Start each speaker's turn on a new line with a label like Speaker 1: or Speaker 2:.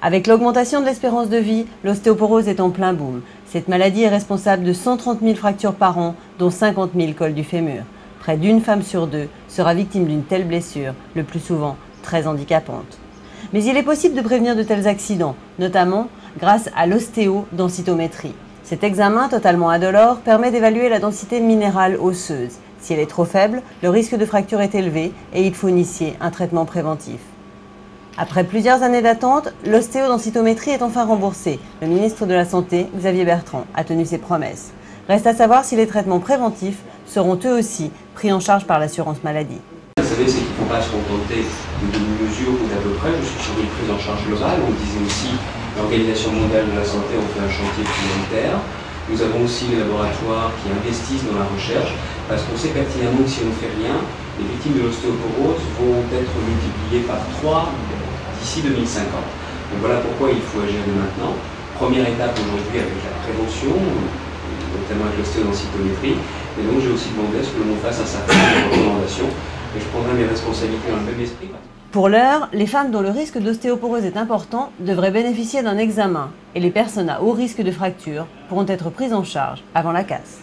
Speaker 1: Avec l'augmentation de l'espérance de vie, l'ostéoporose est en plein boom. Cette maladie est responsable de 130 000 fractures par an, dont 50 000 cols du fémur. Près d'une femme sur deux sera victime d'une telle blessure, le plus souvent très handicapante. Mais il est possible de prévenir de tels accidents, notamment grâce à l'ostéodensitométrie. Cet examen totalement indolore permet d'évaluer la densité minérale osseuse. Si elle est trop faible, le risque de fracture est élevé et il faut initier un traitement préventif. Après plusieurs années d'attente, l'ostéodensitométrie est enfin remboursée. Le ministre de la Santé, Xavier Bertrand, a tenu ses promesses. Reste à savoir si les traitements préventifs seront eux aussi pris en charge par l'assurance maladie.
Speaker 2: Vous savez, c'est qu'il ne faut pas se contenter de demi-mesures ou d'à peu près. Je suis sur une prise en charge globale. On disait aussi l'Organisation mondiale de la santé, on fait un chantier prioritaire. Nous avons aussi les laboratoires qui investissent dans la recherche parce qu'on sait pertinemment que si on ne fait rien, les victimes de l'ostéoporose vont être multipliées par 3 d'ici 2050. Donc voilà pourquoi il faut agir dès maintenant. Première étape aujourd'hui avec la prévention, notamment avec l'ostéodensitométrie. Et donc j'ai aussi demandé à ce que l'on fasse un certain nombre de recommandations. Et je prendrai mes responsabilités dans le même esprit.
Speaker 1: Pour l'heure, les femmes dont le risque d'ostéoporose est important devraient bénéficier d'un examen et les personnes à haut risque de fracture pourront être prises en charge avant la casse.